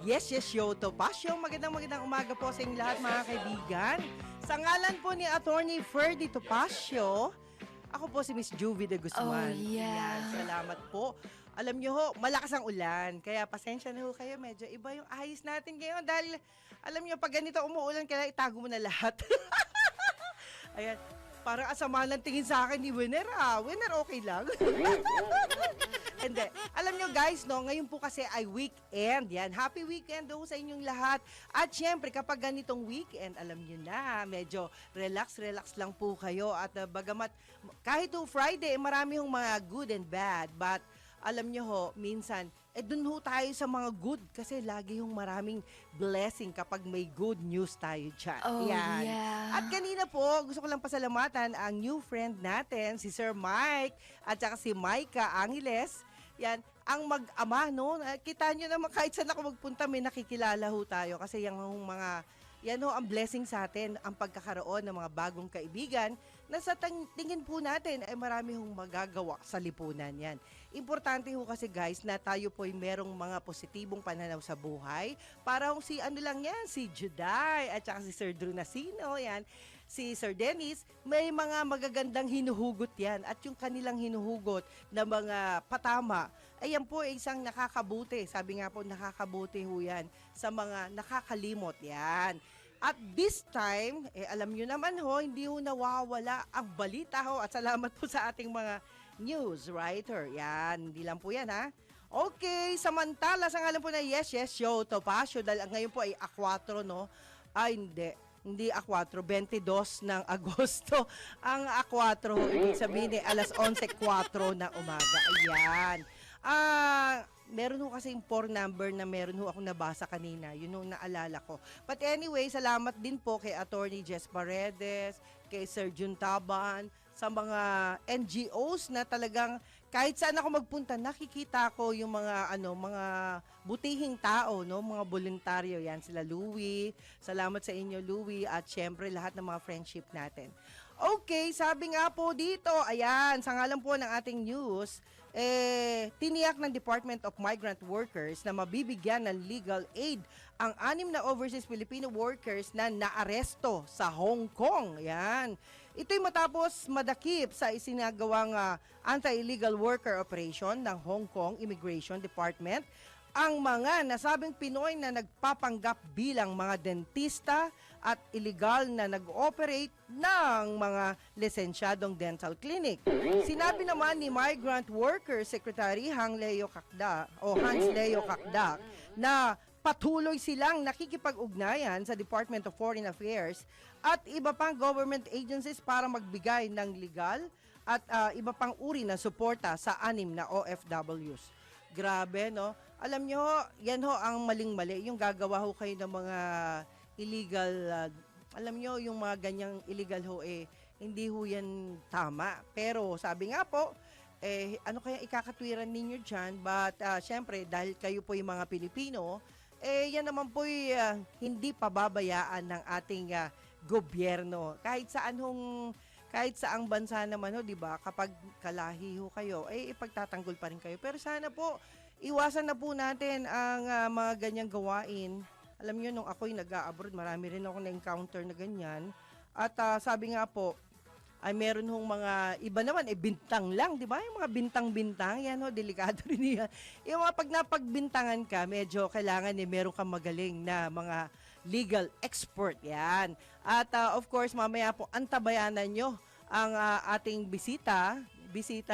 Yes, yes, yo, Topacio. Magandang umaga po sa inyong lahat mga kaibigan. Sa ngalan po ni Attorney Ferdy Topacio, ako po si Miss Juvie de Guzman. Oh, yeah. Ayan, salamat po. Alam nyo ho, malakas ang ulan. Kaya pasensya na ho kayo, medyo iba yung ayos natin ngayon. Dahil alam nyo, pag ganito umuulan, kaya itago mo na lahat. Ayan, parang asama ng tingin sa akin ni Winner. Winner, okay lang. Hindi. Alam nyo guys, no, ngayon po kasi ay weekend. Yan, happy weekend daw sa inyong lahat. At syempre, kapag ganitong weekend, alam nyo na, medyo relax lang po kayo. At bagamat, kahit po Friday, marami hong mga good and bad. But, alam nyo ho, minsan, dun ho tayo sa mga good kasi lagi hong maraming blessing kapag may good news tayo dyan. Oh, Yan. yeah. At kanina po, gusto ko lang pasalamatan ang new friend natin, si Sir Mike, at saka si Micah Angeles. Yan, ang mag-ama, no? Kita nyo naman, kahit saan ako magpunta, may nakikilala ho tayo. Kasi yan ho ang blessing sa atin, ang pagkakaroon ng mga bagong kaibigan na sa tingin po natin ay marami hong magagawa sa lipunan yan. Importante ho kasi guys na tayo po ay merong mga positibong pananaw sa buhay. Para hong si si Juday at saka si Sir Drew Nasino, yan. Si Sir Dennis, may mga magagandang hinuhugot yan at yung kanilang hinuhugot na mga patama, ay yan po ay isang nakakabuti. Sabi nga po, nakakabuti ho yan sa mga nakakalimot yan. At this time, alam nyo naman ho, hindi ho nawawala ang balita ho at salamat po sa ating mga news writer. Yan, hindi lang po yan ha. Okay, samantala sa ngalan po na Yes, Yes, Yo, Topacio, dahil ngayon po ay A4, no? Ay, hindi A4, 22 ng Agosto. Ang A4, ibig sabihin alas 11:04 ng umaga. Ayan. Meron ho kasi yung 4 number na meron ho akong nabasa kanina. Yun yung naalala ko. But anyway, salamat din po kay Attorney Jess Paredes, kay Sir Jun Taban, sa mga NGOs na talagang kahit saan ako magpunta, nakikita ko yung mga butihing tao, no, mga voluntaryo yan, sila Louie. Salamat sa inyo Louie at syempre lahat ng mga friendship natin. Okay, sabi nga po dito, ayan, sa ngalan po ng ating news, tiniyak ng Department of Migrant Workers na mabibigyan ng legal aid ang 6 na overseas Filipino workers na naaresto sa Hong Kong. Yan. Ito'y matapos madakip sa isinagawang anti-illegal worker operation ng Hong Kong Immigration Department ang mga nasabing Pinoy na nagpapanggap bilang mga dentista at illegal na nag-ooperate ng mga lisensyadong dental clinic. Sinabi naman ni Migrant Workers Secretary Hans Leo Kakdak na patuloy silang nakikipag-ugnayan sa Department of Foreign Affairs at iba pang government agencies para magbigay ng legal at iba pang uri na suporta sa 6 na OFWs. Grabe, no? Alam nyo, yan ho ang maling-mali. Yung gagawa ho kayo ng mga illegal, alam nyo, yung mga ganyang illegal ho, hindi ho yan tama. Pero sabi nga po, ano kaya ikakatwiran ninyo dyan? But syempre, dahil kayo po yung mga Pilipino, yan naman po hindi pababayaan ng ating gobyerno. Kahit saang bansa naman ho, 'di ba? Kapag kalahi ho kayo, ipagtatanggol pa rin kayo. Pero sana po iwasan na po natin ang mga ganyang gawain. Alam niyo nung ako'y nag-a-abroad, marami rin ako na-encounter na ganyan. At sabi nga po, ay meron hong mga iba naman bintang lang, 'di ba? Yung mga bintang-bintang, yan ho, delikado rin yan. Yung mga pag napagbintangan ka, medyo kailangan meron kang magaling na mga legal expert yan. At of course, mamaya po antabayanan nyo ang ating bisita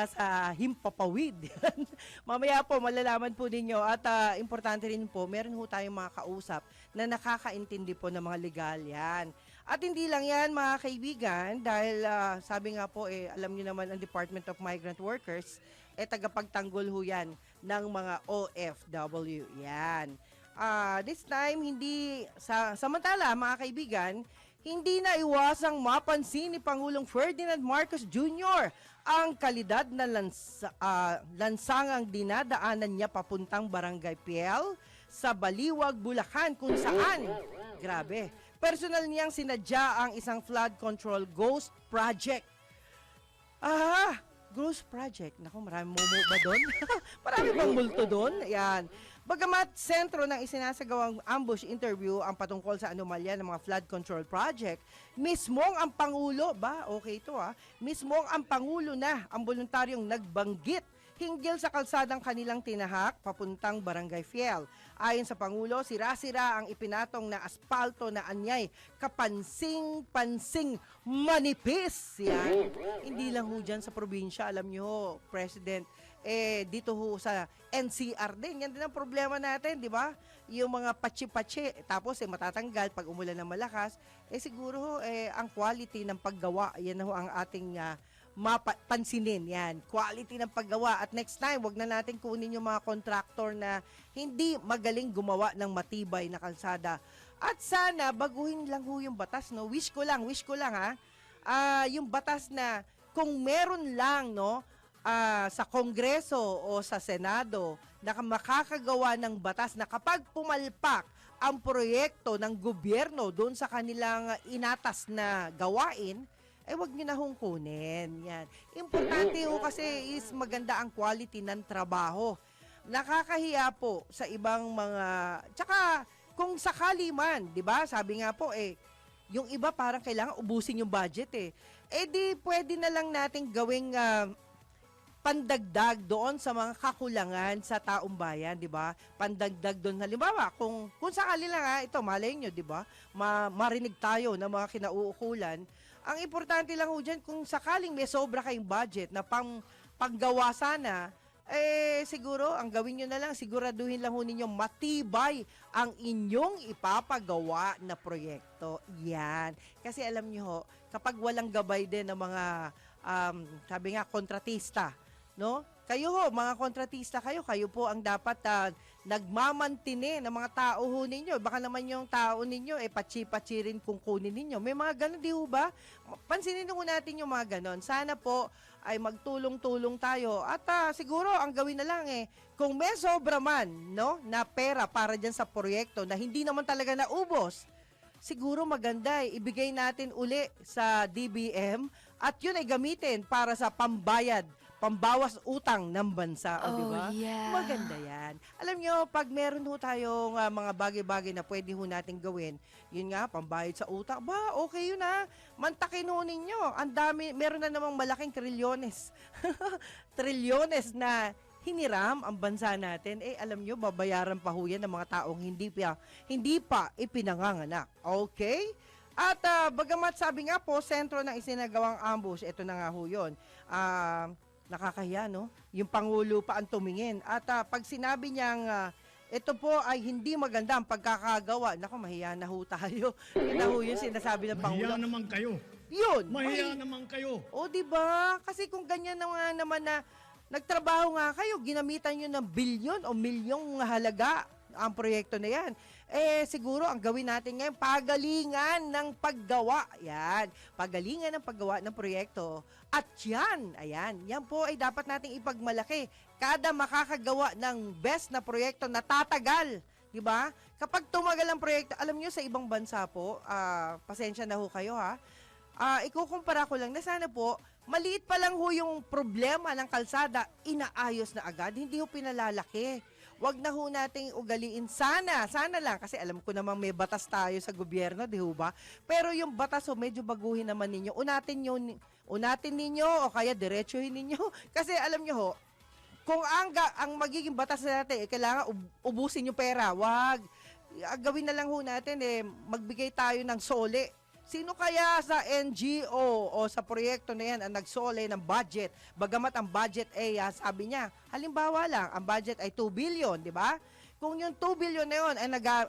sa Himpapawid. Mamaya po malalaman po ninyo at importante rin po, meron ho tayong mga kausap na nakakaintindi po ng mga legal yan. At hindi lang yan mga kaibigan dahil sabi nga po alam niyo naman ang Department of Migrant Workers tagapagtanggol ho yan ng mga OFW yan. This time hindi samantala mga kaibigan, hindi na iwasang mapansin ni Pangulong Ferdinand Marcos Jr. ang kalidad na lansangang dinadaanan niya papuntang Barangay Piel sa Baliwag, Bulacan kung saan, grabe, personal niyang sinadya ang isang flood control ghost project. Ghost project. Naku, marami mumu ba doon? Marami bang multo doon? Ayan. Bagamat sentro ng isinasagawang ambush interview ang patungkol sa anomalya ng mga flood control project, mismong ang Pangulo, okay ito mismong ang Pangulo na ang voluntaryong nagbanggit hinggil sa kalsadang kanilang tinahak papuntang Barangay Fiel. Ayon sa Pangulo, sira-sira ang ipinatong na aspalto na anyay kapansing-pansing manipis. Yan. Hindi lang ho dyan sa probinsya, alam nyo ho, President, dito ho sa NCR din. Yan din ang problema natin, di ba? Yung mga patsi-patsi, tapos matatanggal pag umulan ng malakas, siguro ho, ang quality ng paggawa, yan ho ang ating pansinin yan, quality ng paggawa. At next time, wag na natin kunin yung mga contractor na hindi magaling gumawa ng matibay na kalsada. At sana baguhin lang ho yung batas, no? Wish ko lang yung batas na kung meron lang, no, sa Kongreso o sa Senado na makakagawa ng batas na kapag pumalpak ang proyekto ng gobyerno doon sa kanilang inatas na gawain, wag nyo na hong kunin. Yan. Importante ho kasi is maganda ang quality ng trabaho. Nakakahiya po sa ibang mga... Tsaka, kung sakali man, di ba? Sabi nga po, yung iba parang kailangan ubusin yung budget di pwede na lang natin gawing pandagdag doon sa mga kakulangan sa taong bayan, di ba? Pandagdag doon. Halimbawa, kung sakali lang ito, malay nyo, di ba? Marinig tayo ng mga kinauukulan. Ang importante lang ho dyan, kung sakaling may sobra kayong budget na panggawa sana, siguro, ang gawin nyo na lang, siguraduhin lang ho ninyo matibay ang inyong ipapagawa na proyekto. Yan. Kasi alam nyo ho, kapag walang gabay din ng mga, sabi nga, kontratista, no? Kayo ho, mga kontratista kayo po ang dapat nagmamantine ng mga tao ho ninyo. Baka naman yung tao ninyo, patsi-patsi rin kung kunin ninyo. May mga ganon, di ho ba? Pansinin ho natin yung mga ganon. Sana po ay magtulong-tulong tayo. At siguro, ang gawin na lang kung may sobra man, no, na pera para dyan sa proyekto na hindi naman talaga naubos, siguro maganda ibigay natin uli sa DBM at yun ay gamitin para sa pambawas utang ng bansa, di ba? Yeah. Maganda yan. Alam nyo, pag meron ho tayong mga bagay-bagay na pwede ho natin gawin, yun nga, pambayad sa utang, okay yun mantakin ho ninyo. Ang dami, meron na namang malaking trilyones. Trilyones na hiniram ang bansa natin. Alam nyo, babayaran pa ho yan ng mga taong hindi pa ipinanganganak. Okay? At bagamat sabi nga po, sentro ng isinagawang ambush, ito na nga ho yun. Nakakahiya, no? Yung Pangulo pa ang tumingin. At pag sinabi niyang ito po ay hindi maganda ang pagkakagawa, naku, mahiya na ho tayo. Yun na ho yung sinasabi ng Pangulo. Mahiya naman kayo. Yun. Mahiya naman kayo. O, diba? Kasi kung ganyan naman na nagtrabaho nga kayo, ginamitan nyo ng bilyon o milyong halaga ang proyekto na yan. Siguro ang gawin natin ngayon, pagalingan ng paggawa. Yan, pagalingan ng paggawa ng proyekto. At yan po ay dapat nating ipagmalaki. Kada makakagawa ng best na proyekto na tatagal, di ba? Kapag tumagal ang proyekto, alam nyo sa ibang bansa po, pasensya na ho kayo ikukumpara ko lang na sana po, maliit pa lang ho yung problema ng kalsada, inaayos na agad, hindi ho pinalalaki. Wag na ho nating ugaliin. Sana lang. Kasi alam ko namang may batas tayo sa gobyerno, di ho ba? Pero yung batas medyo baguhin naman ninyo. Unatin ninyo o kaya diretsuhin ninyo. Kasi alam nyo ho, kung ang magiging batas natin, kailangan ubusin yung pera. Wag. Gawin na lang ho natin, magbigay tayo ng sole. Sino kaya sa NGO o sa proyekto na yan ang nagsole ng budget? Bagamat ang budget sabi niya, halimbawa lang, ang budget ay 2 billion, di ba? Kung yung 2 billion na yun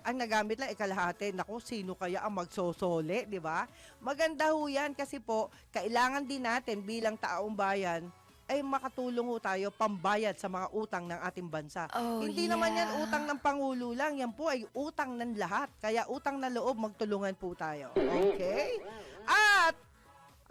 ang nagamit lang kalahati, naku, sino kaya ang magsosole, di ba? Maganda ho yan kasi po, kailangan din natin bilang taong bayan, makatulong ho tayo pambayad sa mga utang ng ating bansa. Hindi naman yan utang ng Pangulo lang, yan po ay utang ng lahat. Kaya utang na loob, magtulungan po tayo. Okay? At,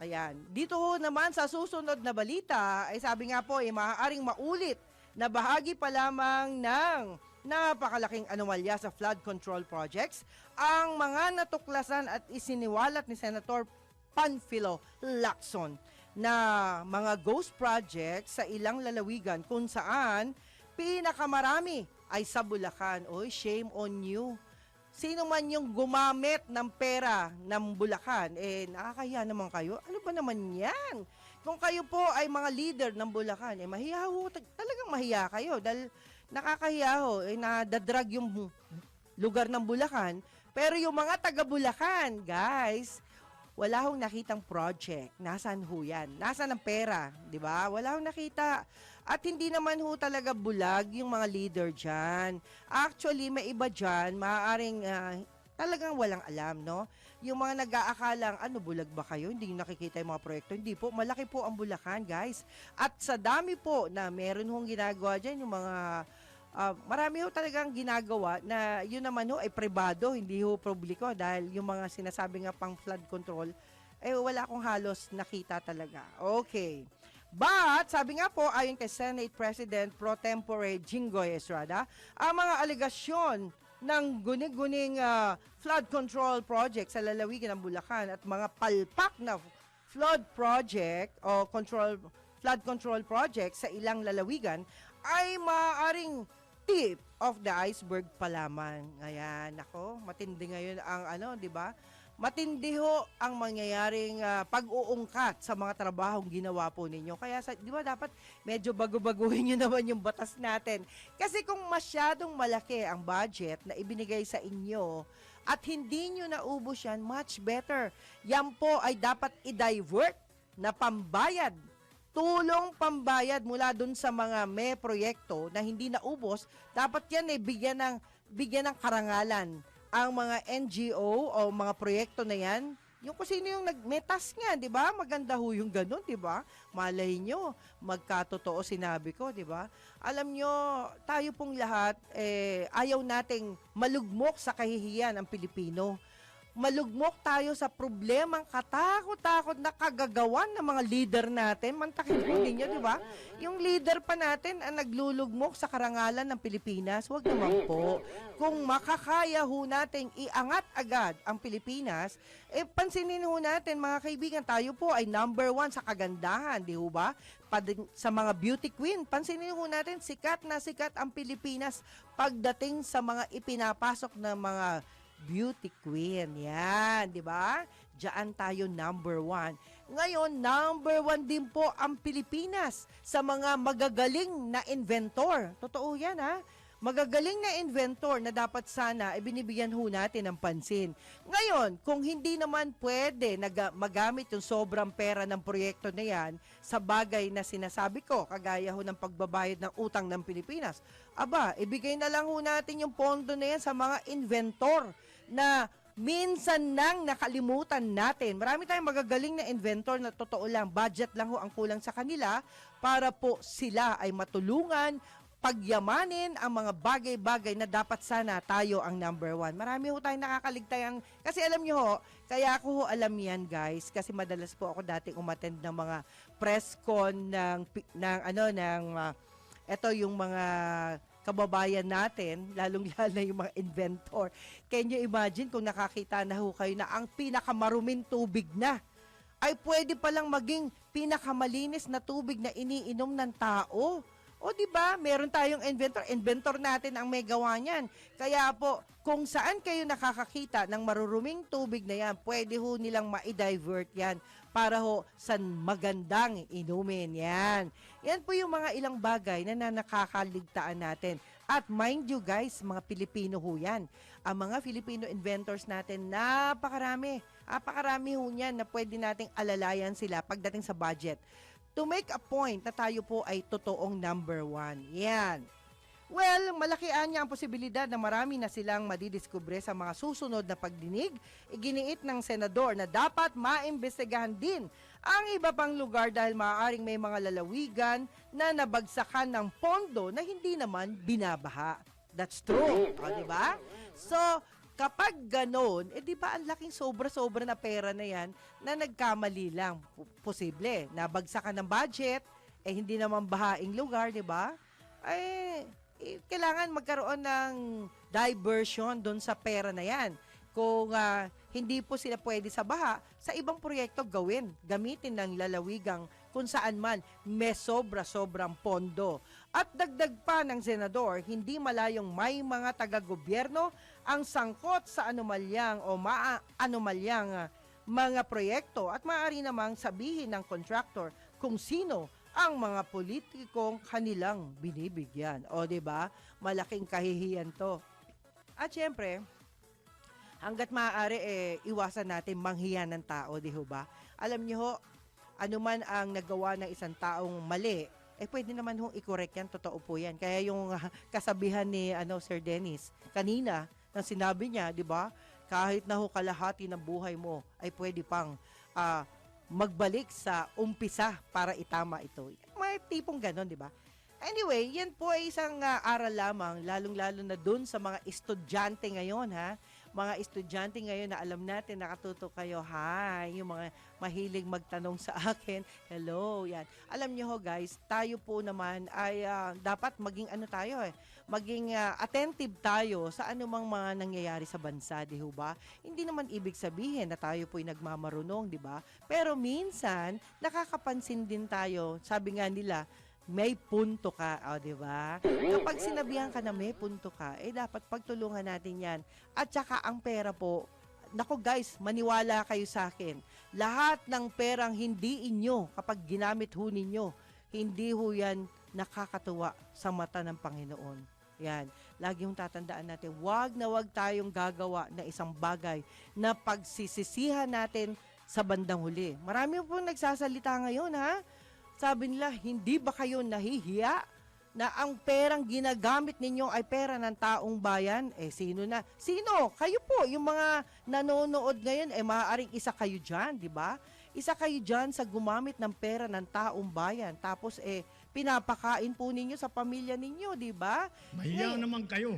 ayan, dito ho naman sa susunod na balita, ay sabi nga po, maaaring maulit na bahagi pa lamang ng napakalaking anomalya sa flood control projects ang mga natuklasan at isiniwalat ni Senator Panfilo Lacson na mga ghost projects sa ilang lalawigan kung saan pinakamarami ay sa Bulacan. Oy, shame on you. Sino man yung gumamit ng pera ng Bulacan, nakakahiya naman kayo. Ano ba naman yan? Kung kayo po ay mga leader ng Bulacan, mahiya ho, talagang mahiya kayo. Dahil nakakahiya ho, nadadrag yung lugar ng Bulacan. Pero yung mga taga Bulacan, guys, wala hong nakitang project. Nasaan ho yan? Nasaan ang pera? Diba? Wala hong nakita. At hindi naman ho talaga bulag yung mga leader dyan. Actually, may iba dyan, maaaring talagang walang alam, no? Yung mga nag-aakalang, bulag ba kayo? Hindi nyo nakikita yung mga proyekto. Hindi po, malaki po ang Bulacan, guys. At sa dami po na meron hong ginagawa dyan, yung mga, marami ho talagang ginagawa na yun naman ho ay pribado, hindi ho publiko. Dahil yung mga sinasabi nga pang flood control, wala akong halos nakita talaga. Okay. But, sabi nga po, ayon kay Senate President Pro Tempore Jinggoy Estrada, ang mga alegasyon ng guni-guning flood control project sa lalawigan ng Bulacan at mga palpak na flood project o flood control project sa ilang lalawigan ay maaaring tip of the iceberg pa lamang. Ayan, ako, matindi ngayon ang di ba? Matindi ho ang mangyayaring pag-uungkat sa mga trabahong ginawa po ninyo. Kaya, di ba dapat medyo bago-baguhin nyo naman yung batas natin. Kasi kung masyadong malaki ang budget na ibinigay sa inyo at hindi nyo naubos yan, much better. Yan po ay dapat i-divert na pambayad. Tulong pambayad mula dun sa mga may proyekto na hindi naubos, dapat yan bigyan ng karangalan ang mga NGO o mga proyekto na yan, yung kung sino yung nagmetas nga, di ba? Maganda ho yung ganun, di ba? Malay nyo, magkatotoo sinabi ko, di ba? Alam nyo, tayo pong lahat, ayaw nating malugmok sa kahihiyan ang Pilipino. Malugmok tayo sa problemang katakot-takot na kagagawan ng mga leader natin. Mantakin po ninyo, di ba? Yung leader pa natin ang naglulugmok sa karangalan ng Pilipinas. Huwag naman po. Kung makakaya ho nating iangat agad ang Pilipinas, pansinin ho natin mga kaibigan, tayo po ay number 1 sa kagandahan, di ho ba? Sa mga beauty queen, pansinin ho natin, sikat na sikat ang Pilipinas pagdating sa mga ipinapasok ng mga beauty queen. Yan, di ba? Diyan tayo number 1. Ngayon, number 1 din po ang Pilipinas sa mga magagaling na inventor. Totoo yan, ha? Magagaling na inventor na dapat sana binibigyan ho natin ng pansin. Ngayon, kung hindi naman pwede magamit yung sobrang pera ng proyekto na yan sa bagay na sinasabi ko, kagaya ho ng pagbabayad ng utang ng Pilipinas, ibigay na lang ho natin yung pondo na yan sa mga inventor na minsan nang nakalimutan natin. Marami tayong magagaling na inventor na totoo lang, budget lang ho ang kulang sa kanila para po sila ay matulungan, pagyamanin ang mga bagay-bagay na dapat sana tayo ang number 1. Marami ho tayong nakakaligtayan. Kasi alam nyo ho, kaya ako ho alam yan guys, kasi madalas po ako dating umattend ng mga press con eto yung mga kababayan natin, lalong-lalo yung mga inventor. Can you imagine kung nakakita na ho kayo na ang pinakamaruming tubig na ay pwede palang maging pinakamalinis na tubig na iniinom ng tao? O di ba? Meron tayong inventor natin ang may gawa niyan. Kaya po, kung saan kayo nakakakita ng maruruming tubig na yan, pwede ho nilang ma-divert yan para ho sa magandang inumin yan. Yan po yung mga ilang bagay na nakakaligtaan natin. At mind you guys, mga Pilipino ho yan. Ang mga Filipino inventors natin, napakarami. Napakarami ho yan na pwede nating alalayan sila pagdating sa budget. To make a point na tayo po ay totoong number 1. Yan. Well, malakian niya ang posibilidad na marami na silang madidiskubre sa mga susunod na pagdinig. Iginiit ng senador na dapat maimbestigahan din ang iba pang lugar dahil maaaring may mga lalawigan na nabagsakan ng pondo na hindi naman binabaha. That's true. O, diba? So, kapag ganon, di ba ang laking sobra-sobra na pera na yan na nagkamali lang? Posible. Nabagsakan ng budget, hindi naman bahaing lugar, di ba? Kailangan magkaroon ng diversion doon sa pera na yan. Kung hindi po sila pwede sa baha, sa ibang proyekto gawin. Gamitin ng lalawigang kung saan man may sobra-sobrang pondo. At dagdag pa ng senador, hindi malayong may mga taga-gobyerno ang sangkot sa anomalyang o anomalyang mga proyekto at maaari namang sabihin ng contractor kung sino ang mga politikong kanilang binibigyan. O 'di ba? Malaking kahihiyan 'to. At syempre, hangga't maaari iwasan natin manghiya ng tao, 'di ba? Alam niyo ho, anuman ang nagawa ng isang taong mali, pwede naman hong i-correct yan, totoo po yan. Kaya yung kasabihan ni Sir Dennis kanina, nang sinabi niya, di ba, kahit na ho kalahati ng buhay mo, ay pwede pang magbalik sa umpisa para itama ito. May tipong ganon, di ba? Anyway, yan po ay isang aral lamang, lalong-lalo na dun sa mga estudyante ngayon, ha? Mga estudyante ngayon na alam natin, nakatuto kayo, hi, yung mga mahilig magtanong sa akin, hello, yan. Alam niyo ho guys, tayo po naman ay dapat maging maging attentive tayo sa anumang mga nangyayari sa bansa, di ba? Hindi naman ibig sabihin na tayo po'y nagmamarunong, di ba? Pero minsan, nakakapansin din tayo, sabi nga nila, may punto ka, di ba? Kapag sinabihan ka na may punto ka, dapat pagtulungan natin yan. At saka ang pera po, nako guys, maniwala kayo sa akin. Lahat ng perang hindi inyo, kapag ginamit ho ninyo, hindi ho yan nakakatuwa sa mata ng Panginoon. Yan. Lagi yung tatandaan natin, wag na wag tayong gagawa ng isang bagay na pagsisisihan natin sa bandang huli. Marami po nagsasalita ngayon, ha? Sabi nila, hindi ba kayo nahihiya na ang perang ginagamit ninyo ay pera ng taong bayan? Sino na? Sino? Kayo po, yung mga nanonood ngayon, maaaring isa kayo dyan, di ba? Isa kayo dyan sa gumamit ng pera ng taong bayan. Tapos, pinapakain po ninyo sa pamilya ninyo, di ba? Mahiya naman kayo.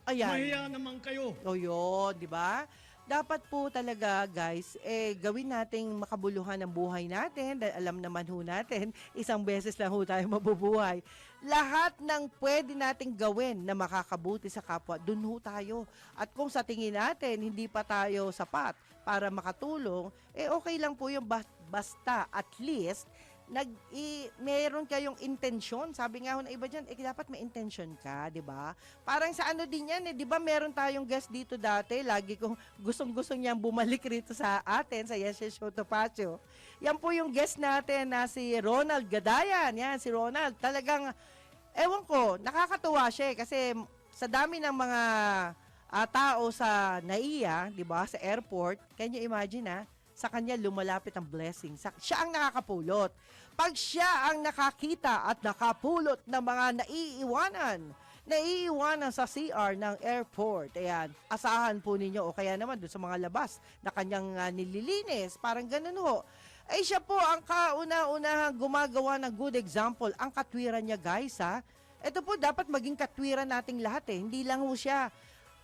Ayan. Mahiya naman kayo. O yun, di ba? Dapat po talaga guys, gawin nating makabuluhan ang buhay natin dahil alam naman ho natin, isang beses lang ho tayo mabubuhay. Lahat ng pwede nating gawin na makakabuti sa kapwa, dun ho tayo. At kung sa tingin natin, hindi pa tayo sapat para makatulong, okay lang po yung basta at least, meron kayong intensyon. Sabi nga ho na iba dyan, dapat may intention ka, di ba? Parang sa ano din yan, di ba meron tayong guest dito dati, lagi kong gustong-gusto niyang bumalik rito sa atin, sa Yes Yes Show Topacio. Yan po yung guest natin na si Ronald Gadayan. Yan, si Ronald. Talagang, ewan ko, nakakatuwa siya kasi sa dami ng mga tao sa NAIA, di ba, sa airport, can you imagine, sa kanya lumalapit ang blessing. Siya ang nakakapulot. Pag siya ang nakakita at nakapulot ng mga naiiwanan sa CR ng airport, ayan, asahan po ninyo o kaya naman doon sa mga labas na kanyang nililinis, parang ganun ho. Siya po ang kauna-unahang gumagawa ng good example. Ang katwiran niya guys, ha. Ito po dapat maging katwiran nating lahat Hindi lang ho siya.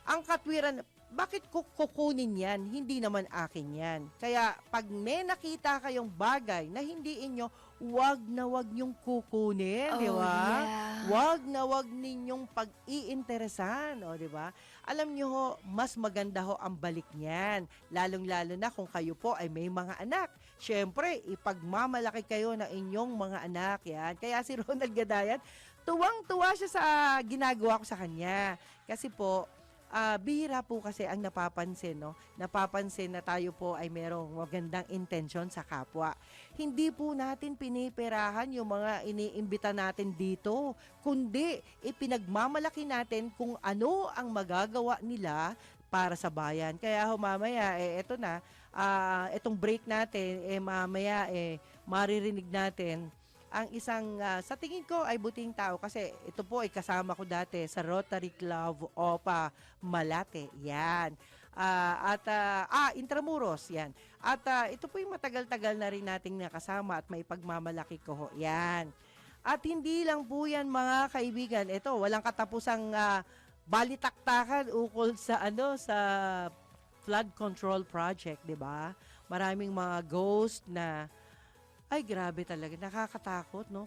Ang katwiran, bakit kukunin yan? Hindi naman akin yan. Kaya pag may nakita kayong bagay na hindi inyo, wag na wag niyong kukunin, di ba? Yeah. Wag na wag ninyong pag-iinteresan, di ba? Alam niyo ho, mas maganda ho ang balik niyan. Lalong-lalo na kung kayo po ay may mga anak. Siyempre, ipagmamalaki kayo ng inyong mga anak, yan. Kaya si Ronald Gadayan, tuwang-tuwa siya sa ginagawa ko sa kanya. Kasi po, bihira po kasi ang napapansin, Napapansin na tayo po ay merong magandang intensyon sa kapwa. Hindi po natin piniperahan yung mga iniimbita natin dito, kundi ipinagmamalaki natin kung ano ang magagawa nila para sa bayan. Kaya mamaya, eto na, etong break natin, mamaya, maririnig natin ang isang, sa tingin ko ay buting tao kasi ito po ay kasama ko dati sa Rotary Club of Malate. Yan. Intramuros. Yan. At ito po yung matagal-tagal na rin nating nakasama at may pagmamalaki ko ho. Yan. At hindi lang po yan mga kaibigan. Ito, walang katapusang balitaktakan ukol sa sa flood control project, 'di ba? Maraming mga ghost na ay, grabe talaga. Nakakatakot, no?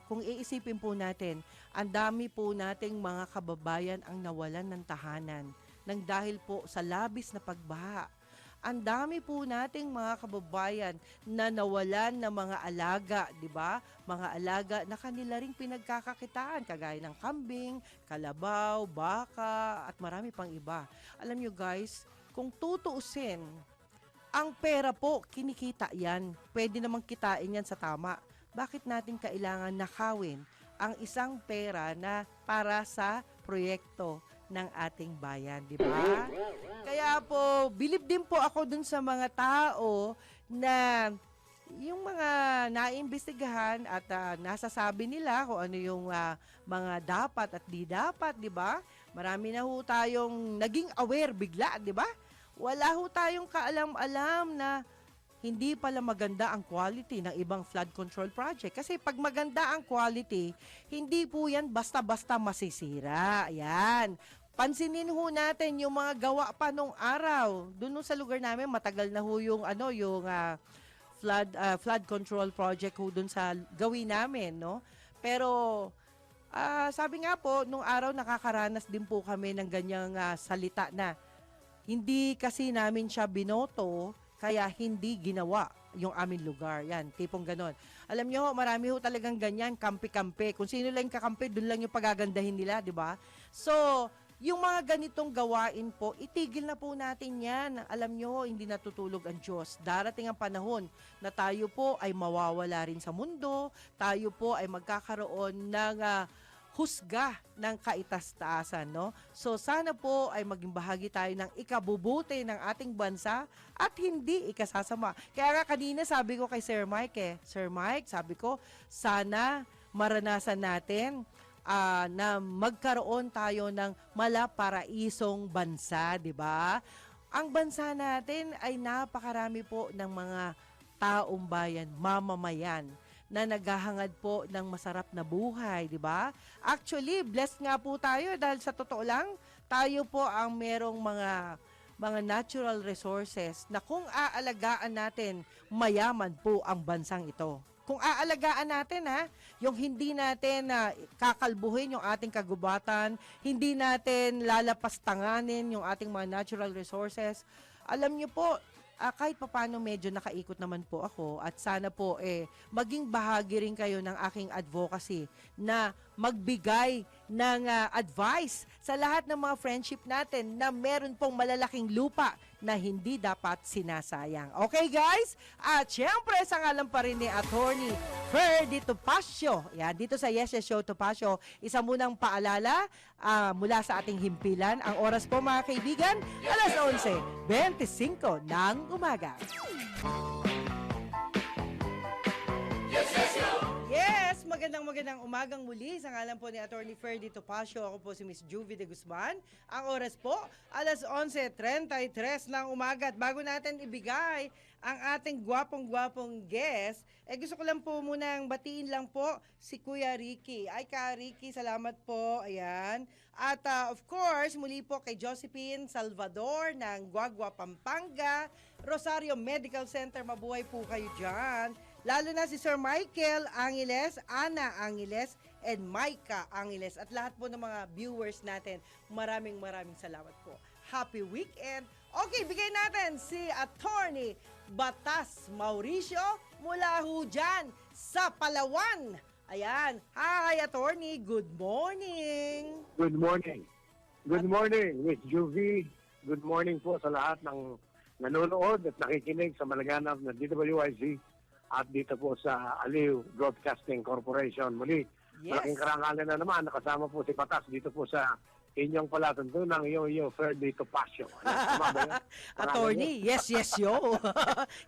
Kung iisipin po natin, ang dami po nating mga kababayan ang nawalan ng tahanan nang dahil po sa labis na pagbaha. ang dami po nating mga kababayan na nawalan ng mga alaga, di ba? Mga alaga na kanila ring pinagkakakitaan, kagaya ng kambing, kalabaw, baka, at marami pang iba. Alam nyo guys, kung tutuusin, ang pera po, kinikita yan. Pwede namang kitain yan sa tama. Bakit natin kailangan nakawin ang isang pera na para sa proyekto ng ating bayan, di ba? Kaya po, bilib din po ako dun sa mga tao na yung mga naiimbestigahan at nasasabi nila kung ano yung mga dapat at di dapat, di ba? Marami na ho tayong naging aware bigla, di ba? Wala ho tayong kaalam-alam na hindi pala maganda ang quality ng ibang flood control project. Kasi pag maganda ang quality, hindi po yan basta-basta masisira. Ayan. Pansinin ho natin yung mga gawa pa nung araw. Doon sa lugar namin, matagal na ho yung, flood control project ho doon sa gawin namin, no? Pero, sabi nga po, nung araw nakakaranas din po kami ng ganyang salita na hindi kasi namin siya binoto, kaya hindi ginawa yung aming lugar. Yan, tipong ganon. Alam nyo, marami ho talagang ganyan, kampi-kampi. Kung sino lang kakampi, dun lang yung pagagandahin nila, di ba? So, yung mga ganitong gawain po, itigil na po natin yan. Alam nyo, hindi natutulog ang Diyos. Darating ang panahon na tayo po ay mawawala rin sa mundo, tayo po ay magkakaroon ng husga ng kaitaas-taasan, no? So sana po ay maging bahagi tayo ng ikabubuti ng ating bansa at hindi ikasasama. Kaya nga kanina sabi ko kay Sir Mike, Sir Mike, sabi ko, sana maranasan natin na magkaroon tayo ng malaparaisong bansa, di ba? Ang bansa natin ay napakarami po ng mga taong bayan, mamamayan, na naghahangad po ng masarap na buhay, di ba? Actually, blessed nga po tayo dahil sa totoo lang, tayo po ang merong mga natural resources na kung aalagaan natin, mayaman po ang bansang ito. Kung aalagaan natin, yung hindi natin kakalbuhin yung ating kagubatan, hindi natin lalapastanganin yung ating mga natural resources, alam niyo po, kahit papano medyo nakaikot naman po ako at sana po maging bahagi rin kayo ng aking advocacy na magbigay ng advice sa lahat ng mga friendship natin na meron pong malalaking lupa na hindi dapat sinasayang. Okay guys? At syempre sa ngalan pa rin ni Attorney Ferdy Topacio. Yan, dito sa Yes Yes Show Topacio, isa munang paalala mula sa ating himpilan. Ang oras po mga kaibigan, alas 11:25 ng umaga. Yes, magandang umagang muli sa ngalan po ni Attorney Ferdy Topacio. Ako po si Miss Juvie de Guzman. Ang oras po, alas 11:33 ng umaga. At bago natin ibigay ang ating gwapong-gwapong guest, gusto ko lang po munang batiin lang po si Kuya Ricky. Ay, Ka Ricky, salamat po. Ayan. At of course, muli po kay Josephine Salvador ng Guagua, Pampanga, Rosario Medical Center. Mabuhay po kayo dyan. Lalo na si Sir Michael Angeles, Ana Angeles, and Micah Angeles. At lahat po ng mga viewers natin, maraming salamat po. Happy weekend! Okay, bigay natin si Attorney Batas Mauricio mula ho dyan sa Palawan. Ayan. Hi, Attorney. Good morning. Good morning. Good morning, Miss Juvie. Good morning po sa lahat ng nanonood at nakikinig sa malaganap na DWIZ at dito po sa Aliw Broadcasting Corporation. Muli, malaking karangalan na naman. Nakasama po si Batas dito po sa inyong palatuntunang Yo-Yo Ferdy Topacio. Attorney, yes, yo.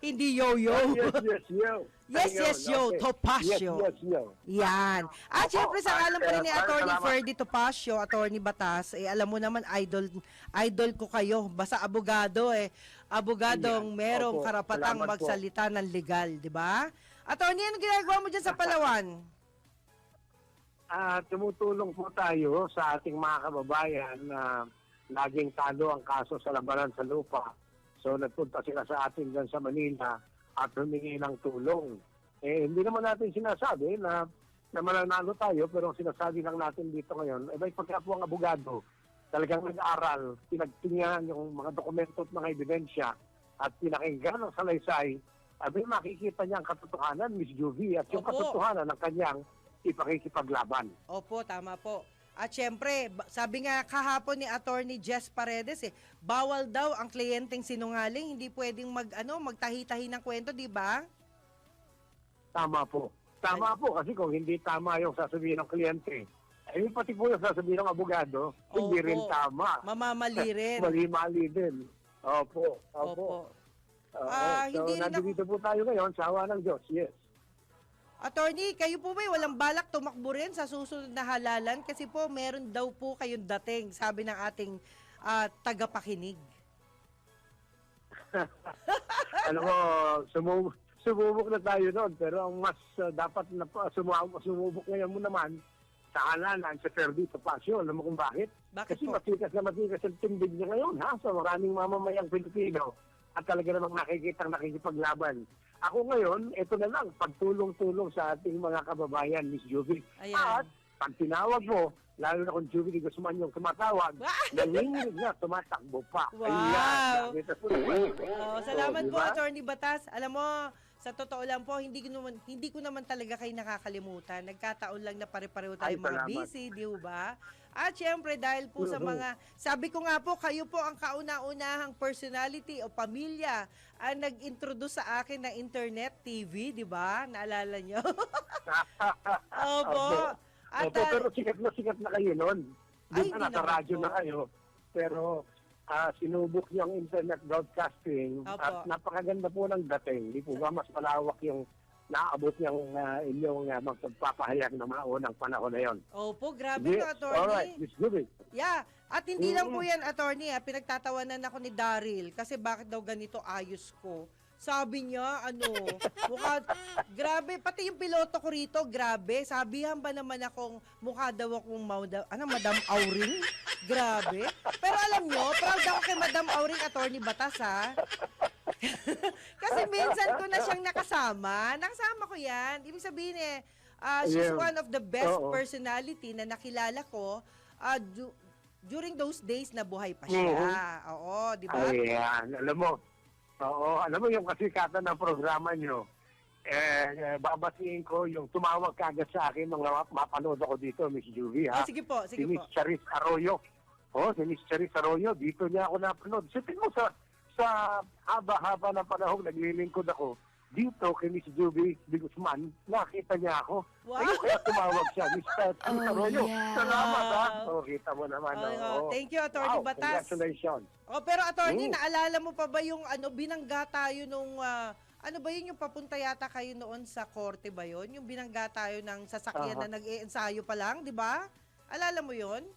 Hindi yo-yo. Yes, yo. Yes, yo, Okay. Topacio. Yes, yo. Yan. At syempre sa alam pa rin ni Attorney salamat. Ferdy Topacio, Attorney Batas, alam mo naman, idol ko kayo. Basta abogado Abogadong Yan. merong Opo, karapatang salamat po. magsalita ng legal, di ba? Attorney, ano ginagawa mo dyan sa Palawan? Tumutulong po tayo sa ating mga kababayan na laging talo ang kaso sa labanan sa lupa. So nagpunta sila sa atin dyan sa Manila at humingi ng tulong. Hindi naman natin sinasabi na mananalo tayo, pero ang sinasabi lang natin dito ngayon, may pagka po ang abogado, talagang nag-aaral, pinagtingnan yung mga dokumento at mga ebidensya at pinakinggan ng salaysay, abay makikita niya ang katotohanan, Miss Juvie, at yung Opo. katotohanan ng kanyang ipakikipaglaban. Opo, tama po. At syempre, sabi nga kahapon ni Attorney Jess Paredes, bawal daw ang kliyenteng sinungaling, hindi pwedeng magtahi-tahi ng kwento, di ba? Tama po. Tama po, kasi kung hindi tama yung sasabihin ng kliyente, ay pati po yung sasabihin ng abogado, hindi Opo. rin tama. Mamamali rin. Mali-mali din. Opo. Opo. Oo. Hindi rin nandito po tayo ngayon sa awa ng Diyos, yes. Attorney, kayo po ba walang balak tumakbo rin sa susunod na halalan? Kasi po meron daw po kayong dating, sabi ng ating tagapakinig. Alam mo, sumubok na tayo noon, pero ang mas dapat na sumubok ngayon mo naman sa halalan, sa Perdito Pasio. Alam mo kung bakit? Bakit Kasi po? matikas ang tindig niya ngayon, ha? Sa maraming mamamayang Pilipino at talaga namang nakikipaglaban. Ako ngayon, ito na lang, pagtulong-tulong sa ating mga kababayan, Miss Juvie. Ayan. At pag tinawag mo, lalo na kung Juvie Guzman yung tumatawag, nanginginig na, tumatakbo pa. Wow! Ayan, nakita po. Salamat po, diba? Attorney Batas. Alam mo, sa totoo lang po, hindi ko naman talaga kayo nakakalimutan. Nagkataon lang na pare-pareho tayo Ay, mga salamat. busy, di ba? At syempre, dahil po sa mga, sabi ko nga po, kayo po ang kauna-unahang personality o pamilya ang nag-introduce sa akin ng internet TV, di ba? Naalala nyo? Opo. At, Opo, pero sikat na kayo noon. Ay, Di hindi ba, nasa naman radyo po. na kayo. Pero sinubok yung internet broadcasting Opo. at napakaganda po ng dating. Di po ba mas malawak yung naabot yung inyong magpapahayag ng mga unang panahon na yon. Opo, grabe Yes, no, Attorney. alright, Miss Juvie. Yeah. At hindi lang po yan, Attorney, pinagtatawanan ako ni Daryl kasi bakit daw ganito ayos ko. Sabi niya, grabe, pati yung piloto ko rito, grabe. Sabihan ba naman akong mukha daw akong Madam Auring? Grabe. Pero alam nyo, proud ako kay Madam Auring, Attorney Batas, ha? Kasi minsan ko na siyang nakasama. Nakasama ko yan. Ibig sabihin she's Yeah. one of the best Oo. personality na nakilala ko during those days na buhay pa siya. Oo, di ba? Ayan, alam mo. Oo, alam mo yung kasikatan ng programa nyo. Babatiin ko yung tumawag kagad sa akin mga mapanood ako dito, Miss Juvie, ha? Sige po, Si sige Miss po. Charis Arroyo. Si Miss Charis Arroyo, dito niya ako napanood. Sipin mo sa haba-haba ng panahon, naglilingkod ako. Dito kay Miss Juvie de Guzman, nakita niya ako. Wow! Ayun, kaya tumawag siya, Miss Charis Arroyo. yeah. Salamat, ha? Kita mo naman. Thank you, Attorney Wow, Batas. congratulations. Pero Attorney, naalala mo pa ba yung binangga tayo nung ano ba yun yung papunta yata kayo noon sa korte ba yun? Yung binangga tayo ng sasakyan na nag-iensayo pa lang, di ba? Alala mo yun?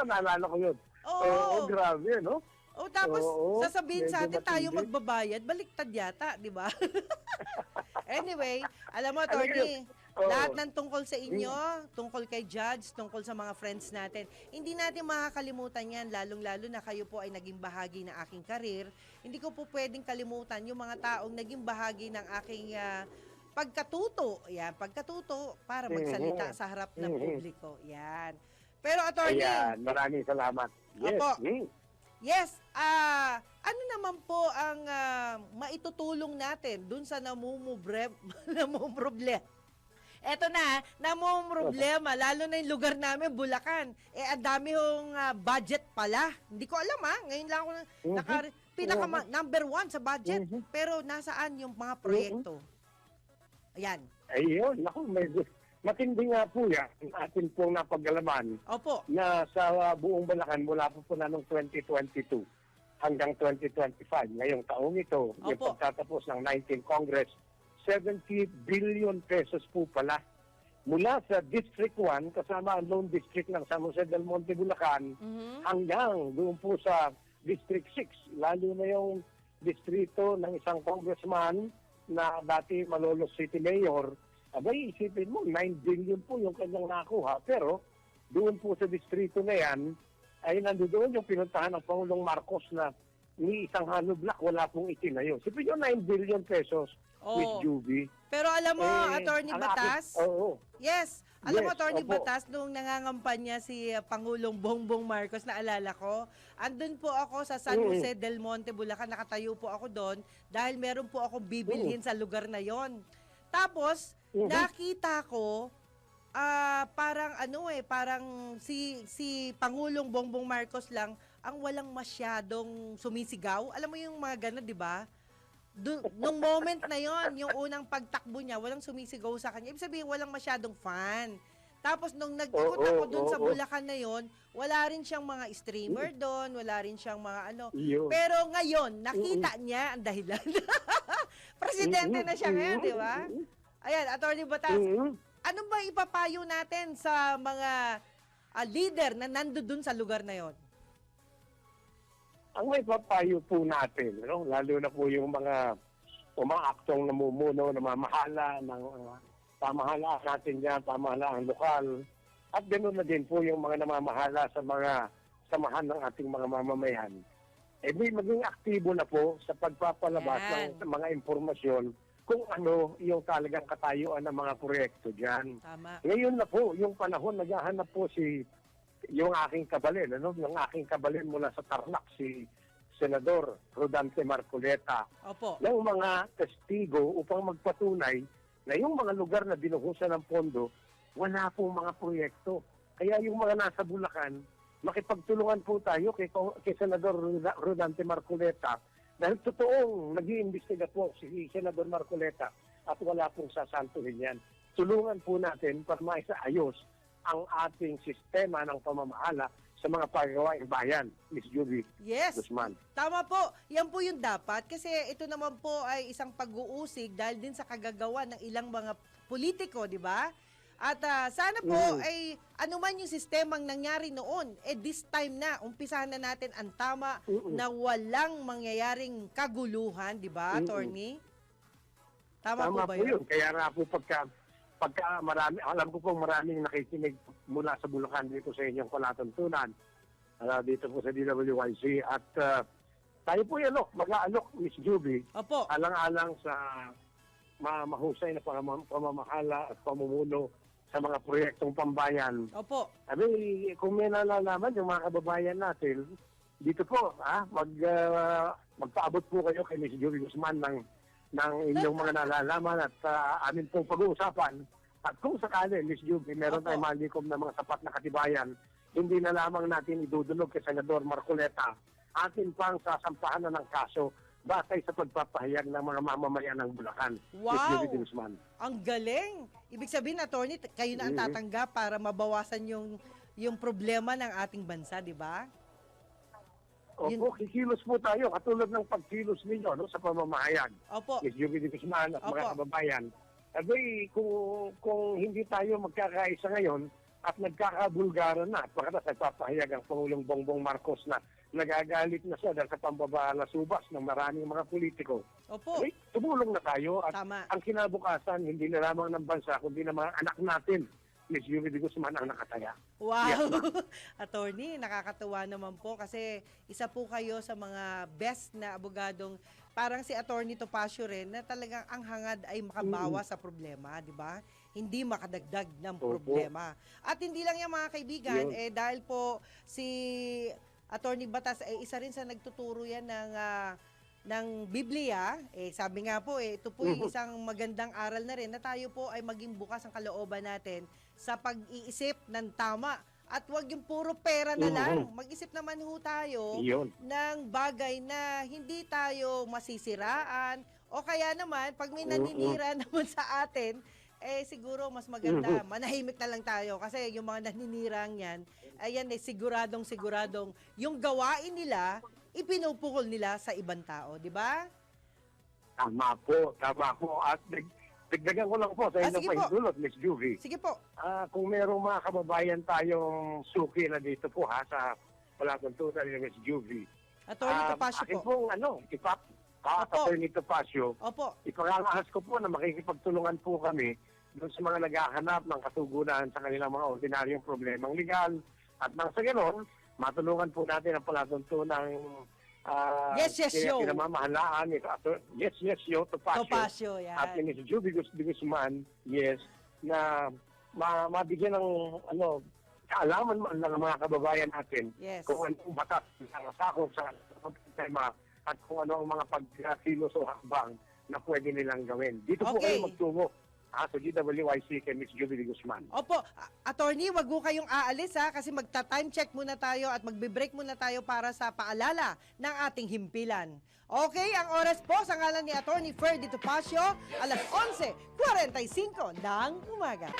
Naalala ko yun. Oo. Grabe, no? Tapos Oo, sasabihin sa atin medyo tayo matindi. magbabayad, baliktad yata, di ba? Anyway, alam mo, Ano Attorney, Oo. lahat ng tungkol sa inyo, tungkol kay Judge, tungkol sa mga friends natin, hindi natin makakalimutan yan, lalong-lalo na kayo po ay naging bahagi ng aking karir. Hindi ko po pwedeng kalimutan yung mga taong naging bahagi ng aking pagkatuto. Yan, pagkatuto para magsalita sa harap ng publiko. Yan. Pero, Attorney, Ayan, maraming salamat. Yes. Opo. Yes, ano naman po ang maitutulong natin dun sa namumroblema? Eto na, namumroblema, lalo na yung lugar namin, Bulacan. Ang dami hong budget pala. Hindi ko alam ngayon lang ako number 1 sa budget. Pero nasaan yung mga proyekto? Ayan. Ayun, naku, medyo matindi nga po yan. Atin pong napagalaman Opo. na sa buong Bulacan mula po na noong 2022 hanggang 2025. Ngayong taong ito, yung Opo. pagtatapos ng 19th Congress, 70 billion pesos po pala mula sa District 1, kasama ang Lone District ng San Jose del Monte, Bulacan, hanggang doon po sa District 6. Lalo na yung distrito ng isang congressman na dati Malolos City Mayor. Abay, isipin mo, 9 billion po yung kanyang nakuha. Pero doon po sa distrito na yan, ay nandoon yung pinuntahan ng Pangulong Marcos na ni isang hollow block, wala pong itinayo. Isipin nyo, 9 billion pesos with Juvie. Pero alam mo, Attorney ang Batas, Oo. yes, Alam mo, Yes, Attorney opo. Batas, nung nangangampanya si Pangulong Bongbong Marcos, naalala ko, andun po ako sa San Jose del Monte, Bulacan, nakatayo po ako doon dahil meron po akong bibilhin sa lugar na yon. Tapos, nakita ko, parang parang si Pangulong Bongbong Marcos lang ang walang masyadong sumisigaw. Alam mo yung mga gano'n, di ba? Nung moment na yon, yung unang pagtakbo niya, walang sumisigaw sa kanya. Ibig sabihin, walang masyadong fan. Tapos nung nag-ikot ako dun sa Bulacan na yon, wala rin siyang mga streamer doon, wala rin siyang mga ano. Yun. Pero ngayon, nakita niya ang dahilan. Presidente na siya ngayon, di ba? Ayan, Attorney Batas, ano ba ipapayo natin sa mga leader na nandoon sa lugar na yon? Ang may papayo po natin, lalo na po yung mga umaaktong namumuno, namamahala ng pamahalaan natin dyan, pamahalaan lokal. At ganoon na din po yung mga namamahala sa mga samahan ng ating mga mamamayan. Maging aktibo na po sa pagpapalabas ng mga impormasyon kung ano yung talagang katayuan ng mga proyekto dyan. Tama. Ngayon na po, yung panahon, naghahanap po yung aking kabalin, yung aking kabalin mula sa Tarlac, si Senador Rodante Marcoleta, Opo. ng mga testigo upang magpatunay na yung mga lugar na binuhusan ng pondo, wala pong mga proyekto. Kaya yung mga nasa Bulacan, makipagtulungan po tayo kay Senador Rodante Marcoleta dahil totoong nag-iimbestiga po si Senador Marcoleta at wala pong sasantuhin yan. Tulungan po natin para maisaayos ang ating sistema ng pamamahala sa mga paggawaing bayan, Miss Judy Yes. Guzman. Tama po. Yan po yung dapat. Kasi ito naman po ay isang pag-uusig dahil din sa kagagawa ng ilang mga politiko, di ba? At sana po ay ano man yung sistemang nangyari noon, this time na, umpisahan na natin ang tama na walang mangyayaring kaguluhan, di ba, Attorney? Tama po ba yun? Kaya nga po pagka marami, alam ko pong maraming nakikinig mula sa Bulacan dito sa inyong palatuntunan, dito po sa DWIC. At tayo po yan, mag-aalok, Miss Juby, Opo. alang-alang sa mahusay na pamamahala at pamumuno sa mga proyektong pambayan. Opo. Kung may nalalaman yung mga kababayan natin, dito po, magpaabot po kayo kay Miss Juby Guzman ng inyong mga nalalaman at amin pong pag-uusapan. At kung sakali, Miss Juby, meron Opo. tayong malikom na mga sapat na katibayan, hindi na lamang natin idudulog kay Senador Marcoleta, atin pang sasampahan na ng kaso batay sa pagpapahayag ng mga mamamayan ng Bulacan. Wow! Miss Juby Guzman. Ang galing! Ibig sabihin, Attorney, kayo na ang tatanggap para mabawasan yung problema ng ating bansa, di ba? Opo, kikilos po tayo katulad ng pagkilos ninyo sa pamamahayag. Opo. Miss Juby Guzman at mga Opo. kababayan. Kung hindi tayo magkakaisa ngayon at nagkakabulgaran na, at pagkatas nagpapahayag ang Pangulong Bongbong Marcos na nagagalit na siya dahil sa pambabalasubas ng maraming mga politiko. Opo. Tumulong na tayo at Tama. ang kinabukasan hindi na lamang ng bansa kundi ng mga anak natin. Miss Juby Guzman ang nakataya. Wow! Attorney, nakakatuwa naman po kasi isa po kayo sa mga best na abogadong parang si Attorney Topacio rin na talagang ang hangad ay makabawa sa problema, di ba? Hindi makadagdag ng problema. At hindi lang yung mga kaibigan, dahil po si Attorney Batas ay isa rin sa nagtuturo yan ng Biblia, sabi nga po, ito po yung isang magandang aral na rin na tayo po ay maging bukas ang kalooban natin sa pag-iisip ng tama at wag yung puro pera na lang. Mag-isip naman ho tayo ng bagay na hindi tayo masisiraan o kaya naman, pag may naninira naman sa atin, siguro mas maganda, manahimik na lang tayo kasi yung mga naninirang yan, ayan siguradong yung gawain nila, ipinupukol nila sa ibang tao, di ba? Tama po. At dagdagan ko lang po sa inyong sige po. pahintulot, Miss Juby. Sige po. Kung merong mga kababayan tayong suki na dito po sa palatuntunan ni Miss Juby. Attorney Topacio akin po. pong Opo. Attorney Topacio, Opo. ipangangahas ko po na makikipagtulungan po kami doon sa mga naghahanap ng katugunan sa kanilang mga ordinaryong problemang legal. At nang sa ganoon, matulungan po natin ang palatuntunan ng Yes, yo. pinamamahalaan ni Topacio. Topacio, yan. At ni Miss Juby Guzman, yes, na mabigyan ng kaalaman man ng mga kababayan natin Yes. kung anong batas na sakop sa tema at kung ano ang mga pagkilos o hakbang na pwede nilang gawin. Dito po Okay. kayo magtungo sa GWIC kay Ms. Julie Guzman. Opo, attorney, wag mo kayong aalis ha kasi magta-time check muna tayo at magbe-break muna tayo para sa paalala ng ating himpilan. Okay, ang oras po sa ngalan ni Attorney Ferdy Topacio, alas 11:45 ng umaga.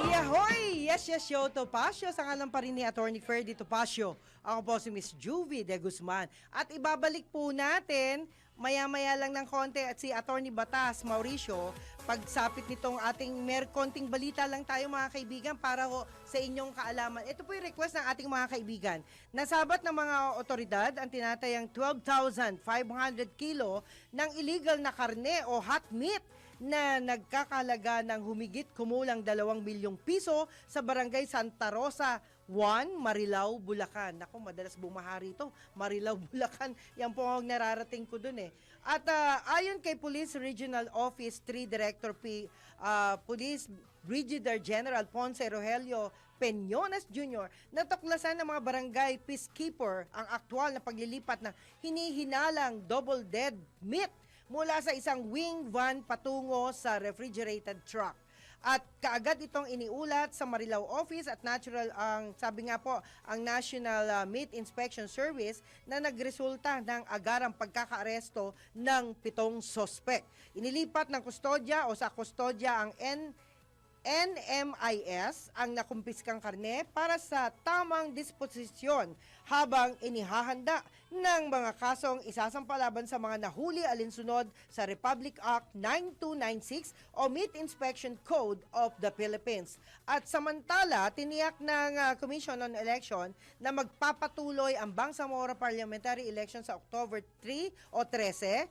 Yahoy! Yes, yes, yo, Topacio. Sa ngalan pa rin ni Attorney Ferdy Topacio. Ako po si Miss Juvie de Guzman. At ibabalik po natin, maya-maya lang ng konti, at si Attorney Batas Mauricio, pagsapit nitong ating konting balita lang tayo mga kaibigan para ho sa inyong kaalaman. Ito po yung request ng ating mga kaibigan. Nasabat ng mga otoridad ang tinatayang 12,500 kilo ng illegal na karne o hot meat na nagkakalaga ng humigit kumulang 2 milyong piso sa barangay Santa Rosa 1, Marilao, Bulacan. Naku, madalas bumaha rito. Marilao, Bulacan. Yan po ang nararating ko dun eh. At ayon kay Police Regional Office 3 Director Police Brigadier General Ponce Rogelio Peñones Jr., natuklasan ng mga barangay peacekeeper ang aktwal na paglilipat ng hinihinalang double dead meat mula sa isang wing van patungo sa refrigerated truck. At kaagad itong iniulat sa Marilao Office at sabi nga po, ang National Meat Inspection Service na nagresulta ng agarang pagkakaaresto ng 7 sospek. Inilipat ng kustodya o sa kustodya ang NMIS ang nakumpiskang karne para sa tamang disposisyon habang inihahanda ng mga kasong isasampalaban sa mga nahuli alinsunod sa Republic Act 9296 o Meat Inspection Code of the Philippines. At samantala, tiniyak ng Commission on Election na magpapatuloy ang Bangsamoro Parliamentary Election sa October 3 o 13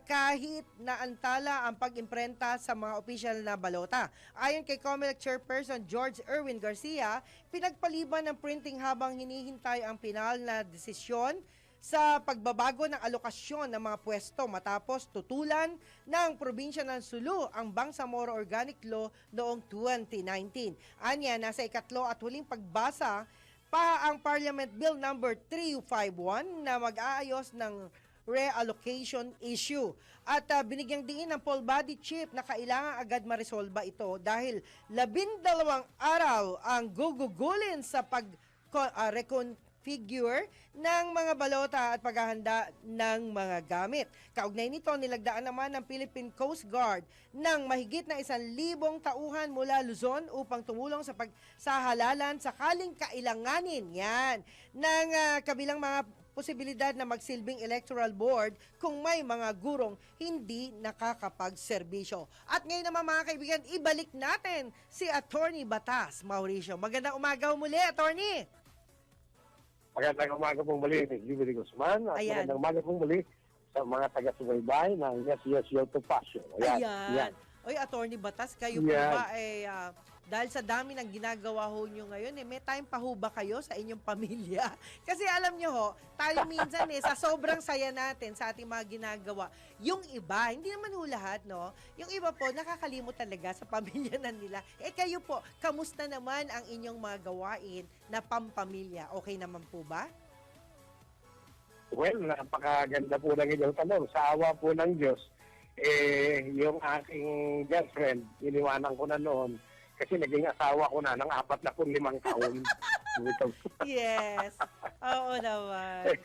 kahit naantala ang pag-imprenta sa mga opisyal na balota. Ayon kay COMELEC Chairperson George Erwin Garcia, pinagpaliban ng printing habang hinihintay ang pinal na desisyon sa pagbabago ng alokasyon ng mga pwesto matapos tutulan ng probinsya ng Sulu ang Bangsamoro Organic Law noong 2019. Anya, nasa ikatlo at huling pagbasa pa ang Parliament Bill number 351 na mag-aayos ng reallocation issue. At binigyang diin ng Paul Body Chief na kailangan agad maresolba ito dahil 12 araw ang gugugulin sa reconfigure ng mga balota at paghahanda ng mga gamit. Kaugnay nito, nilagdaan naman ng Philippine Coast Guard ng mahigit na 1,000 tauhan mula Luzon upang tumulong sa halalan sakaling kailanganin yan ng kabilang mga posibilidad na magsilbing electoral board kung may mga gurong hindi nakakapagserbisyo. At ngayon naman mga kaibigan, ibalik natin si Attorney Batas Mauricio. Magandang umaga muli, Attorney! Magandang umaga pong muli, Ms. Julie Guzman. At Ayan. magandang umaga pong muli sa mga taga-subaybay ng Yes, Yes, Yo, Topacio. Ayan. Oy, Attorney Batas, kayo po Yan. ba dahil sa dami ng ginagawa ho nyo ngayon, may time pa ho ba kayo sa inyong pamilya? Kasi alam nyo ho, tayo minsan sa sobrang saya natin sa ating mga ginagawa, yung iba, hindi naman ho lahat, no? Yung iba po, nakakalimot talaga sa pamilya na nila. Kayo po, kamusta naman ang inyong mga gawain na pampamilya? Okay naman po ba? Well, napakaganda po ng inyong tanong. Sa awa po ng Diyos, yung aking girlfriend, iniwanan ko na noon kasi naging asawa ko na ng 45 taon. Yes. Oo naman.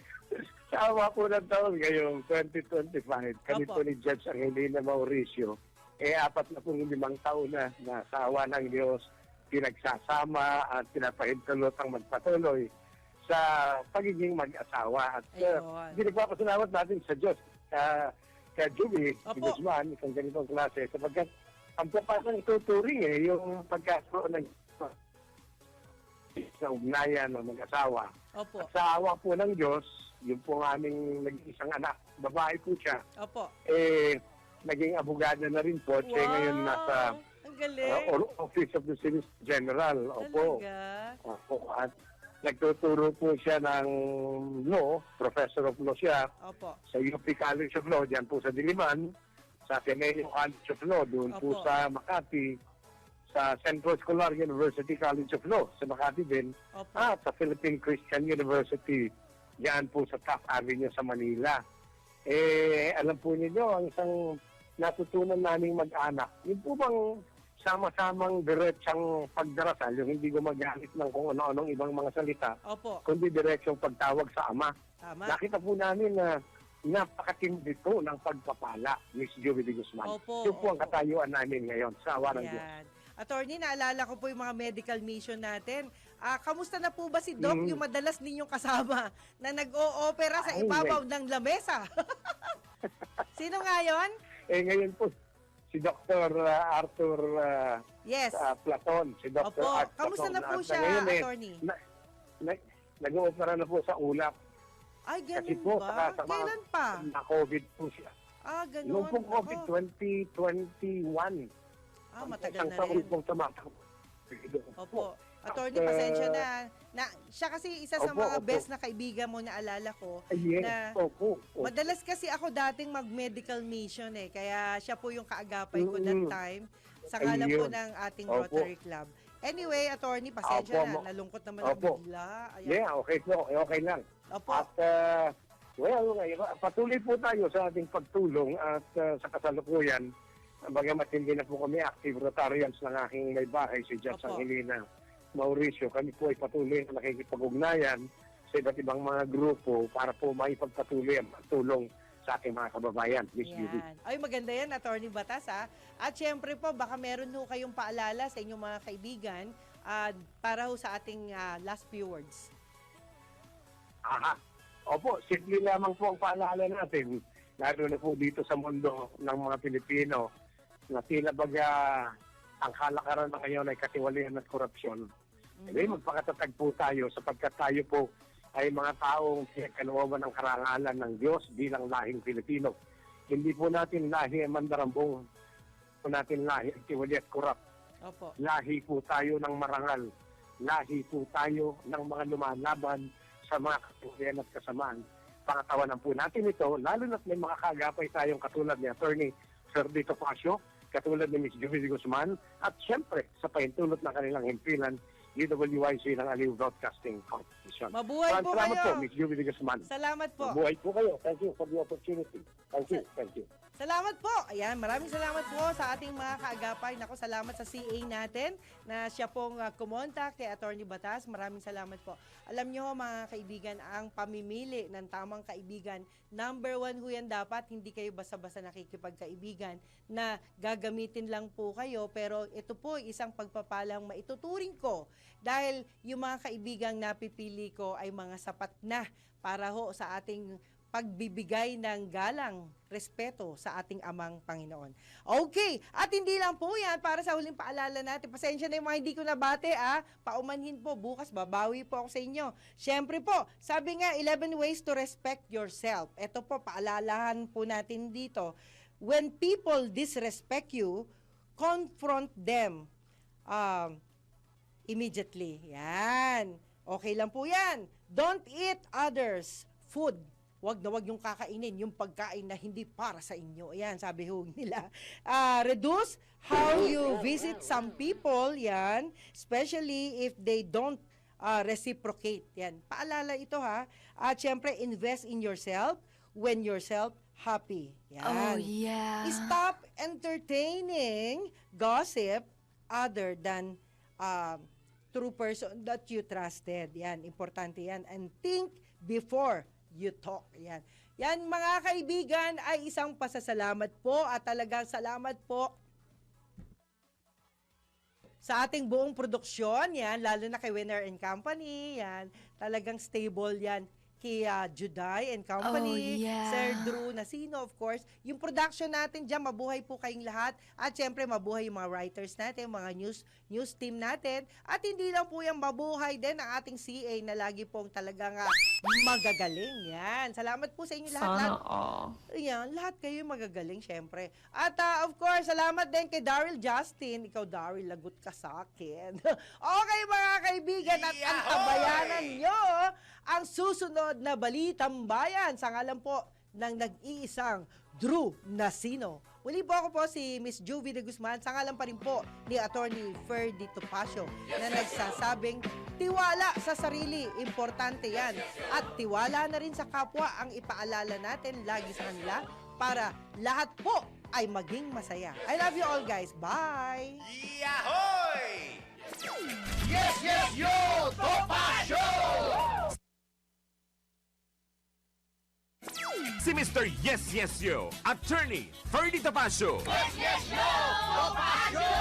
Sa awa po ng taon ngayong 2025, kami Opo. po ni Judge Angelina Mauricio, 45 taon na sa awa ng Diyos, pinagsasama at pinapahintulot ang magpatuloy sa pagiging mag-asawa. At Ayun. pinagpapasalamat natin sa Diyos, kaya Julie, si Opo. Guzman, isang ganitong klase, sapagkat ang papasang ituturing yung pagkakaroon ng sa ugnayan ng mag-asawa. Opo. At sa awa po ng Diyos, yung po ng aming nag-iisang anak, babae po siya, Opo. naging abogada na rin po. Siya ngayon nasa Ang galing. Office of the Solicitor General. Opo. Talaga. Opo. At nagtuturo po siya ng law, professor of law siya, Opo. sa UP College of Law, dyan po sa Diliman, sa Ateneo College of Law, doon po Opo. sa Makati, sa Central Scholar University College of Law sa Makati din, Opo. at sa Philippine Christian University diyan po sa Taft Avenue sa Manila. Alam po ninyo, ang isang natutunan naming mag-anak, yun po bang sama-samang diretsang pagdarasal, yung hindi gumagamit ng kung ano-anong ibang mga salita, Opo. kundi diretsong pagtawag sa Ama. Tama. Nakita po namin na napakatindi po ng pagpapala, Miss Joey de Guzman. Opo, Yun po ang opo. katayuan namin ngayon sa awa ng Diyos. Yan. Attorney, naalala ko po yung mga medical mission natin. Kamusta na po ba si Doc, yung madalas ninyong kasama na nag-o-opera sa Ay, ibabaw ng lamesa? Sino nga yun? Ngayon po, si Dr. Arthur Yes. Platon. Si Dr. Opo. Art Kamusta Platon. na po At siya, ngayon, attorney? Nag-oopera na po sa ulap. Ay, Kasi ganun po, ba? sa mga Kailan pa? na-COVID po siya. Ganun. Noong pong COVID, Ako. 2021. Matagal Isang na taon rin. pong tumatakbo. Opo. Attorney, At, pasensya na. Siya kasi isa sa Opo, mga opo. best na kaibigan mo na alala ko. Yes, na opo. Madalas kasi ako dating mag-medical mission Kaya siya po yung kaagapay ko that time. Sa ngalan po Ayun. ng ating Opo. Rotary Club. Anyway, attorney, pasensya Opo, na. Nalungkot naman ako Opo. bigla. Ayan. Yeah, okay po. Okay lang. Opo. At, patuloy po tayo sa ating pagtulong at sa kasalukuyan, bagamat hindi na po kami active Rotarians ng aking may bahay, si Judge Opo. Angelina Mauricio, kami po ay patuloy na nakikipag-ugnayan sa iba't ibang mga grupo para po maipagpatuloy ang tulong sa ating mga kababayan. Miss Judy. Yan. Ay, maganda yan, Attorney Batas, ha? At syempre po, baka meron ho kayong paalala sa inyong mga kaibigan para ho sa ating last few words. Aha. Opo, simple lamang po ang paalala natin, lalo na po dito sa mundo ng mga Pilipino, na tila baga ang kalakaran na ngayon ay katiwalian at korupsyon. Magpakatatag po tayo sapagkat tayo po ay mga taong pinagkalooban ng karangalan ng Diyos bilang lahing Pilipino. Hindi po natin lahi ang mandarambong, po natin lahi ang tiwali at korap. Opo. Lahi po tayo ng marangal. Lahi po tayo ng mga lumalaban sa mga katiwalian at kasamaan. Pangatawanan po natin ito, lalo na't may mga kagapay tayong katulad ni Attorney Ferdito Pasio, katulad ni Ms. Judy de Guzman, at siyempre sa pahintulot ng kanilang himpilan, DWIC ng Aliw Broadcasting Corporation. Mabuhay po Salamat kayo. po, Ms. Judy de Guzman. Salamat po. Mabuhay po kayo. Thank you for the opportunity. Thank you. Thank you. Salamat po. Ayan, maraming salamat po sa ating mga kaagapay. Nako, salamat sa CA natin na siya pong kumontak kay Attorney Batas. Maraming salamat po. Alam nyo mga kaibigan, ang pamimili ng tamang kaibigan, number one ho yan dapat, hindi kayo basta-basta nakikipagkaibigan na gagamitin lang po kayo. Pero ito po isang pagpapalang maituturing ko dahil yung mga kaibigang napipili ko ay mga sapat na para ho sa ating pagbibigay ng galang, respeto sa ating amang Panginoon. Okay, at hindi lang po yan para sa huling paalala natin. Pasensya na yung mga hindi ko nabate, paumanhin po, bukas babawi po ako sa inyo. Siyempre po, sabi nga, 11 ways to respect yourself. Ito po, paalalahan po natin dito. When people disrespect you, confront them immediately. Yan. Okay lang po yan. Don't eat others' food. Wag na wag yung kakainin, yung pagkain na hindi para sa inyo. Ayan, sabi ho nila. Reduce how you visit some people, yan. Especially if they don't reciprocate. Yan. Paalala ito ha. At syempre, invest in yourself when yourself happy. Yan. Oh, yeah. Stop entertaining gossip other than true person that you trusted. Yan, importante yan. And think before you talk. Yan. Yan mga kaibigan ay isang pasasalamat po at talagang salamat po sa ating buong produksyon. Yan, lalo na kay Winner and Company. Yan, talagang stable yan. Kay Juday and Company, Oh, yeah. Sir Drew Nasino, of course. Yung production natin dyan, mabuhay po kayong lahat. At syempre, mabuhay yung mga writers natin, mga news team natin. At hindi lang po yung mabuhay din ang ating CA na lagi pong talagang magagaling. Yan. Salamat po sa inyo lahat. Sana all. Yan, lahat kayo magagaling, syempre. At of course, salamat din kay Daryl Justin. Ikaw, Daryl, lagot ka sa akin. Okay, mga kaibigan, at antabayanan nyo ang susunod na Balitang Bayan sa ngalan po ng nag-iisang Drew Nasino. Muli po ako po si Miss Juvie de Guzman, sa ngalan pa rin po ni Attorney Ferdy Topacio na nagsasabing tiwala sa sarili, importante yan. At tiwala na rin sa kapwa ang ipaalala natin lagi sa kanila para lahat po ay maging masaya. I love you all guys. Bye! Yahoy! Yes, yes, yo! Topa Show! Si Mr. Yes Yes Yo, Attorney Ferdy Topacio. Yes, yes, yo! Topa Show!